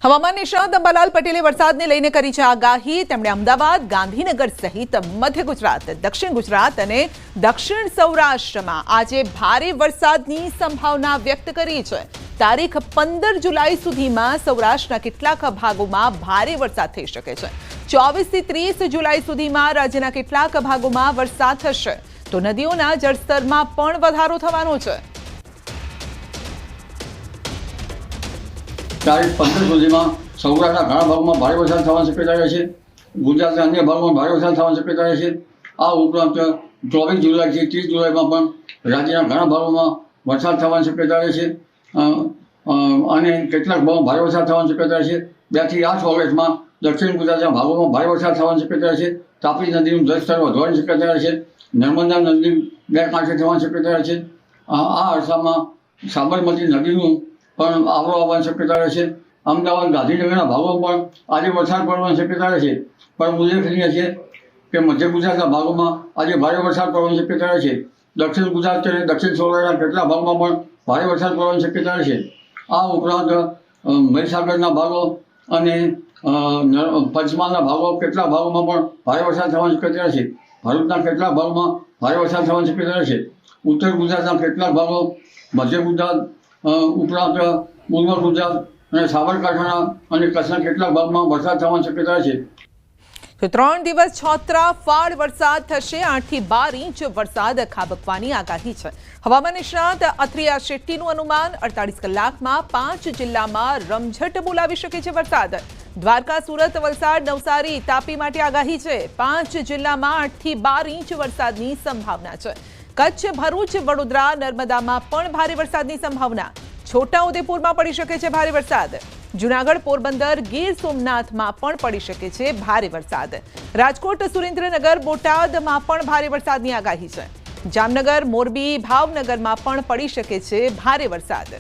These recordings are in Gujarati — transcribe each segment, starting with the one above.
હવામાન નિષ્ણાત અંબાલાલ પટેલે વરસાદને લઈને કરી છે આગાહી। તેમણે અમદાવાદ, ગાંધીનગર સહિત મધ્ય ગુજરાત, દક્ષિણ ગુજરાત અને દક્ષિણ સૌરાષ્ટ્રમાં આજે ભારે વરસાદની સંભાવના વ્યક્ત કરી છે। તારીખ 15 જુલાઈ સુધીમાં સૌરાષ્ટ્રના કેટલાક ભાગોમાં ભારે વરસાદ થઈ શકે છે। 24 થી 30 જુલાઈ સુધીમાં રાજ્યના કેટલાક ભાગોમાં વરસાદ થશે તો નદીઓના જળસ્તરમાં પણ વધારો થવાનો છે। તારીખ 15 સુધીમાં સૌરાષ્ટ્રના ઘણા ભાગોમાં ભારે વરસાદ થવાની શક્યતા રહેશે। ગુજરાતના અન્ય ભાગોમાં ભારે વરસાદ થવાની શક્યતા રહેશે। આ ઉપરાંત 24 જુલાઈથી 30 જુલાઈમાં પણ રાજ્યના ઘણા ભાગોમાં વરસાદ થવાની શક્યતા રહેશે અને કેટલાક ભાગોમાં ભારે વરસાદ થવાની શક્યતા રહેશે। 2 થી 8 ઓગસ્ટમાં દક્ષિણ ગુજરાતના ભાગોમાં ભારે વરસાદ થવાની શક્યતા રહેશે। તાપી નદીનું જળસ્તર વધવાની શક્યતા રહેશે। નર્મદા નદી બે કાંઠે થવાની શક્યતા રહેશે। આ અરસામાં સાબરમતી નદીનું પણ આવરો આવવાની શક્યતા રહેશે। અમદાવાદ, ગાંધીનગરના ભાગોમાં પણ આજે વરસાદ પડવાની શક્યતા રહેશે। પણ ઉલ્લેખનીય છે કે મધ્ય ગુજરાતના ભાગોમાં આજે ભારે વરસાદ પડવાની શક્યતા રહેશે। દક્ષિણ ગુજરાત અને દક્ષિણ સૌરાષ્ટ્રના કેટલાક ભાગમાં પણ ભારે વરસાદ પડવાની શક્યતા રહેશે। આ ઉપરાંત મહીસાગરના ભાગો અને પંચમહાલના ભાગો કેટલાક ભાગોમાં પણ ભારે વરસાદ થવાની શક્યતા રહેશે। ભરૂચના કેટલાક ભાગોમાં ભારે વરસાદ થવાની શક્યતા રહેશે। ઉત્તર ગુજરાતના કેટલાક ભાગો, મધ્ય ગુજરાત ઉપરાંત પૂર્વ ગુજરાત અને સાબરકાંઠાના અને કચ્છના કેટલાક ભાગમાં વરસાદ થવાની શક્યતા છે। તો 3 દિવસ છોતરાફાળ વરસાદ થશે। 8 થી 12 ઇંચ વરસાદ ખાબકવાની આગાહી છે। હવામાન નિષ્ણાત અથિયા શેટ્ટીનું અનુમાન 48 કલાકમાં 5 જિલ્લામાં રમઝટ બોલાવી શકે છે વરસાદ। દ્વારકા, સુરત, વલસાડ, નવસારી, તાપી માટે આગાહી છે। 5 જિલ્લામાં 8 થી 12 ઇંચ વરસાદની સંભાવના છે। કચ્છ, ભરૂચ, વડોદરા, નર્મદામાં પણ ભારે વરસાદની સંભાવના। છોટાઉદેપુરમાં પડી શકે છે ભારે વરસાદ। જૂનાગઢ, પોરબંદર, ગીર સોમનાથમાં પણ પડી શકે છે ભારે વરસાદ। રાજકોટ, સુરેન્દ્રનગર, બોટાદમાં પણ ભારે વરસાદની આગાહી છે। જામનગર, મોરબી, ભાવનગરમાં પણ પડી શકે છે ભારે વરસાદ।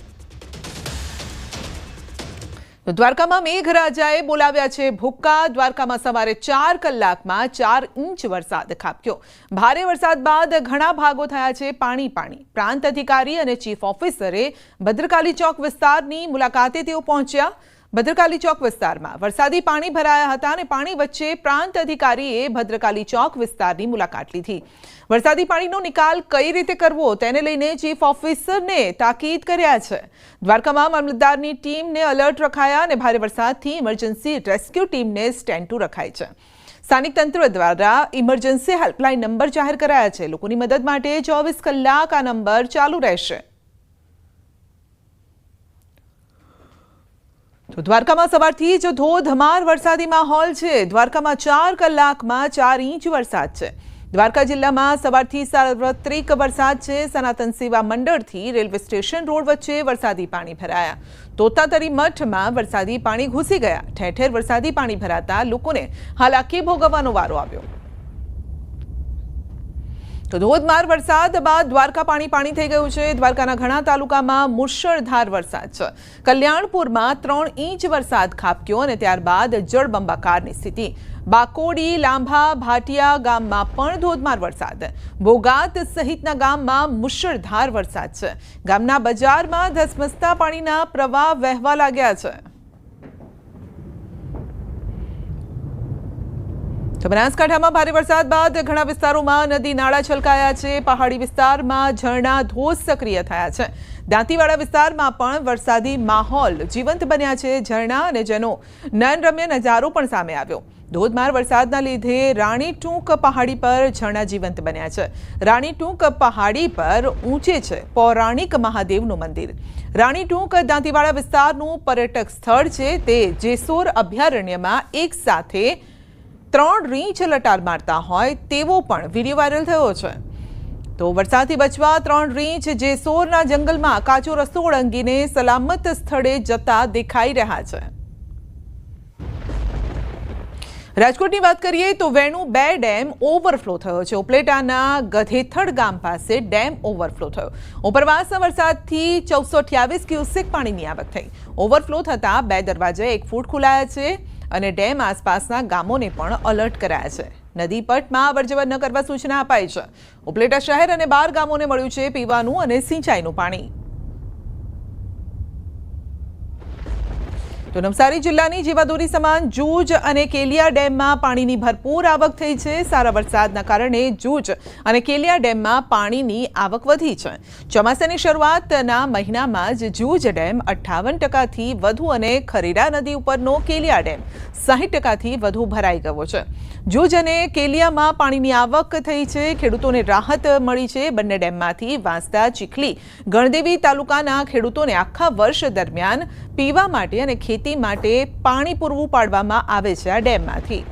દ્વારકામાં મેઘરાજાએ બોલાવ્યા છે ભૂક્કા। દ્વારકામાં સવારે 4 કલાકમાં 4 ઇંચ વરસાદ ખાબક્યો। ભારે વરસાદ બાદ ઘણા ભાગો થયા છે પાણી। પ્રાંત અધિકારી અને ચીફ ઓફિસરે ભદ્રકાલી ચોક વિસ્તારની મુલાકાતે તેઓ પહોંચ્યા। ભદ્રકાલી ચોક વિસ્તારમાં વરસાદી પાણી ભરાયા હતા અને પાણી વચ્ચે પ્રાંત અધિકારીએ ભદ્રકાલી ચોક વિસ્તારની મુલાકાત લીધી। વરસાદી પાણીનો નિકાલ કઈ રીતે કરવો તેને લઈને ચીફ ઓફિસરને તાકીદ કર્યા છે। દ્વારકામાં મામલતદારની ટીમને એલર્ટ રખાયા અને ભારે વરસાદથી ઇમરજન્સી રેસ્ક્યુ ટીમને સ્ટેન્ડ ટુ રખાઈ છે। સ્થાનિક તંત્ર દ્વારા ઇમરજન્સી હેલ્પલાઇન નંબર જાહેર કરાયા છે। લોકોની મદદ માટે 24 કલાક આ નંબર ચાલુ રહેશે। તો દ્વારકામાં સવારથી જ ધોધમાર વરસાદી માહોલ છે। દ્વારકામાં 4 કલાકમાં 4 ઇંચ વરસાદ છે। દ્વારકા જિલ્લામાં સવારથી સાર્વત્રિક વરસાદ છે। સનાતન સેવા મંડળથી રેલવે સ્ટેશન રોડ વચ્ચે વરસાદી પાણી ભરાયા। તોતાતરી મઠમાં વરસાદી પાણી ઘૂસી ગયા। ઠેર ઠેર વરસાદી પાણી ભરાતા લોકોને હાલાકી ભોગવવાનો વારો આવ્યો। તો ધોધમાર વરસાદ બાદ દ્વારકા પાણી થઈ ગયું છે। દ્વારકાના ઘણા તાલુકામાં મુશળધાર વરસાદ છે। કલ્યાણપુરમાં 3 ઇંચ વરસાદ ખાબક્યો અને ત્યારબાદ જળબંબાકારની સ્થિતિ। બાકોડી, લાંભા, ભાટિયા ગામમાં પણ ધોધમાર વરસાદ। બોગાત સહિતના ગામમાં મુશળધાર વરસાદ છે। ગામના બજારમાં ધસમસતા પાણીના પ્રવાહ વહેવા લાગ્યા છે। તો બનાસકાંઠામાં ભારે વરસાદ બાદ ઘણા વિસ્તારોમાં નદી નાળા છલકાયા છે। પહાડી વિસ્તારમાં ઝરણા ધોધ સક્રિય થયા છે। દાંતીવાડા વિસ્તારમાં પણ વરસાદી માહોલ જીવંત બન્યા છે। ઝરણા અને જેનો નયનરમ્ય નજારો પણ સામે આવ્યો। ધોધમાર વરસાદના લીધે રાણીટૂંક પહાડી પર ઝરણા જીવંત બન્યા છે। રાણીટૂંક પહાડી પર ઊંચે છે પૌરાણિક મહાદેવનું મંદિર। રાણીટૂંક દાંતીવાડા વિસ્તારનું પર્યટક સ્થળ છે। તે જેસોર અભયારણ્યમાં એક સાથે 3 રીંછ લટાર મારતા હોય તેવો પણ વિડીયો વાયરલ થયો છે। તો વરસાદથી બચવા 3 રીંછ જેસોરના જંગલમાં કાચો રસ્તો ઓળંગીને સલામત સ્થળે જતા દેખાઈ રહ્યા છે। રાજકોટની વાત કરીએ તો વેણુ 2 ડેમ ઓવરફ્લો થયો છે। ઉપલેટાના ગધેથડ ગામ પાસે ડેમ ઓવરફ્લો થયો। ઉપરવાસના વરસાદથી 1428 ક્યુસેક પાણીની આવક થઈ। ઓવરફ્લો થતાં 2 દરવાજા 1 ફૂટ ખોલાયા છે અને ડેમ આસપાસના ગામોને પણ એલર્ટ કરાયા છે। નદી પટમાં અવરજવર ન કરવા સૂચના અપાઈ છે। ઉપલેટા શહેર અને 12 ગામોને મળ્યું છે પીવાનું અને સિંચાઈનું પાણી। તો નવસારી જિલ્લાની જીવાદોરી સમાન જૂજ અને કેલિયા ડેમમાં પાણીની ભરપૂર આવક થઈ છે. સારા વરસાદના કારણે જૂજ અને કેલિયા ડેમમાં પાણીની આવક વધી છે. ચોમાસાની શરૂઆતના મહિનામાં જ જૂજ ડેમ 58%થી વધુ અને ખરેરા નદી ઉપરનો કેલિયા ડેમ 60%થી વધુ ભરાઈ ગયો છે. જૂજ અને કેલિયામાં પાણીની આવક થઈ છે. ખેડૂતોને રાહત મળી છે. બંને ડેમમાંથી વાંસદા, ચીખલી, ગણદેવી તાલુકાના ખેડૂતોને આખા વર્ષ દરમિયાન પીવા માટે અને ખેતી માટે પાણી પૂરું પાડવામાં આવે છે આ ડેમમાંથી.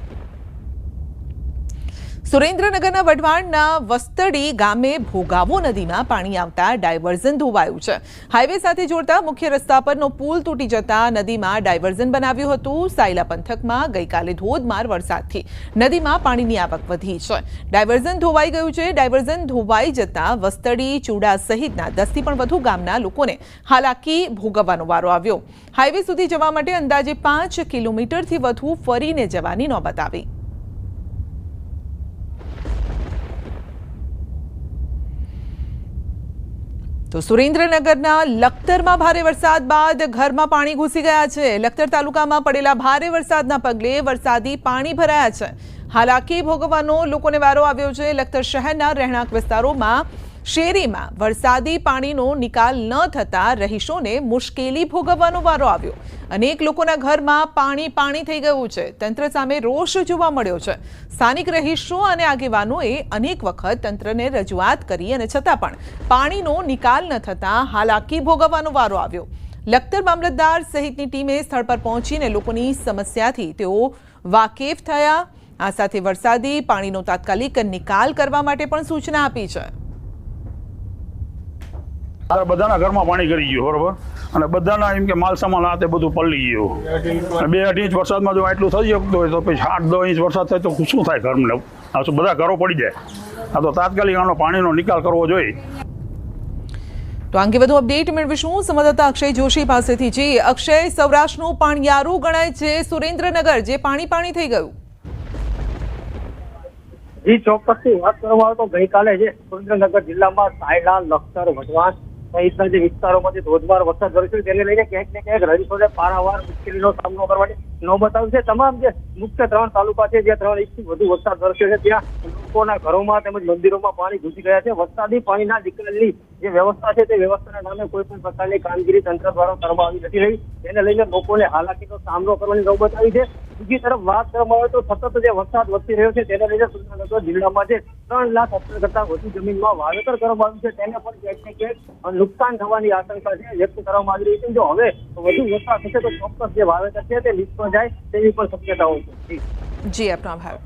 સુરેન્દ્રનગરના વઢવાણના વસ્તડી ગામે ભોગાવો નદીમાં પાણી આવતા ડાયવર્ઝન ધોવાયું છે. હાઈવે સાથે જોડતા મુખ્ય રસ્તા પરનો પુલ તૂટી જતા નદીમાં ડાયવર્ઝન બનાવ્યું હતું. સાયલા પંથકમાં ગઈકાલે ધોધમાર વરસાદથી નદીમાં પાણીની આવક વધી છે. ડાયવર્ઝન ધોવાઈ ગયું છે. ડાયવર્ઝન ધોવાઈ જતા વસ્તડી, ચૂડા સહિતના 10થી પણ વધુ ગામના લોકોને હાલાકી ભોગવવાનો વારો આવ્યો. હાઈવે સુધી જવા માટે અંદાજે 5 કિલોમીટરથી વધુ ફરીને જવાની નોબત આવી. તો સુરેન્દ્રનગરના લખતરમાં ભારે વરસાદ બાદ ઘરમાં પાણી ઘૂસી ગયા છે. લખતર તાલુકામાં પડેલા ભારે વરસાદના પગલે વરસાદી પાણી ભરાયા છે. હાલાકી ભોગવવાનો લોકોને વારો આવ્યો છે. લખતર શહેરના રહેણાંક વિસ્તારોમાં શેરીમાં વરસાદી પાણીનો નિકાલ ન થતાં રહીશોને મુશ્કેલી ભોગવવાનો વારો આવ્યો. અનેક લોકોના ઘરમાં પાણી થઈ ગયું છે. તંત્ર સામે રોષ જોવા મળ્યો છે. સ્થાનિક રહીશો અને આગેવાનોએ અનેક વખત તંત્રને રજૂઆત કરી અને છતાં પણ પાણીનો નિકાલ ન થતાં હાલાકી ભોગવવાનો વારો આવ્યો. લખતર મામલતદાર સહિતની ટીમે સ્થળ પર પહોંચીને લોકોની સમસ્યાથી તેઓ વાકેફ થયા. આ સાથે વરસાદી પાણીનો તાત્કાલિક નિકાલ કરવા માટે પણ સૂચના આપી છે. બધાના ઘરમાં પાણી કરી ગયું બરોબર, અને બધાના એમ કે માલ સામાન આ તે બધું પલળી ગયું. 2-2.5 ઇંચ વરસાદમાં જો આટલું થઈ શકતું હોય તો પછી 8-10 ઇંચ વરસાદ થાય તો શું થાય ઘરને? આ શું બધા ઘરો પડી જાય? આ તો તાત્કાલિક આનો પાણીનો નિકાલ કરવો જોઈએ. તો અંગે વધુ અપડેટ મેળવીશું સંવાદદાતા અક્ષય જોશી પાસેથી. જી અક્ષય, સૌરાષ્ટ્રનું પાણિયારું ગણાય છે સુરેન્દ્રનગર, જે પાણી થઈ ગયું. જી ચોક્કસથી વાત કરવામાં આવે તો ગઈકાલે જે સુરેન્દ્રનગર જિલ્લામાં સાયલા, લખતર, વઢવાણ સહિતના જે વિસ્તારોમાં જે ધોધમાર વરસાદ વરસ્યો તેને લઈને ક્યાંક ને ક્યાંક રહીશોને પારાવાર મુશ્કેલીનો સામનો કરવાની નોબત આવી છે. તમામ જે મુખ્ય 3 તાલુકા છે જ્યાં 3 ઇંચથી વધુ વરસાદ વરસ્યો છે ત્યાં લોકોના ઘરોમાં તેમજ મંદિરોમાં પાણી ઘૂસી ગયા છે. વરસાદી પાણીના નિકાલની જે વ્યવસ્થા છે તે વ્યવસ્થાના નામે કોઈ પણ પ્રકારની કામગીરી તંત્ર દ્વારા કરવામાં આવી નથી રહી. તેને લઈને લોકોને હાલાકીનો સામનો કરવાની નોબત આવી છે. બીજી તરફ વાત કરવામાં આવે તો સતત જે વરસાદ વરસી રહ્યો છે તેને લઈને સુરેન્દ્રનગર જિલ્લામાં જે 3 લાખ હેક્ટર કરતા વધુ જમીનમાં વાવેતર કરવામાં આવ્યું છે તેને પણ ક્યાંક ને ક્યાંક નુકસાન થવાની આશંકા છે વ્યક્ત કરવામાં આવી રહી છે. જો હવે વધુ વરસાદ થશે તો ચોક્કસ જે વાવેતર છે તે નિષ્ફળ જાય તેવી પણ શક્યતાઓ છે. જી આપનો આભાર.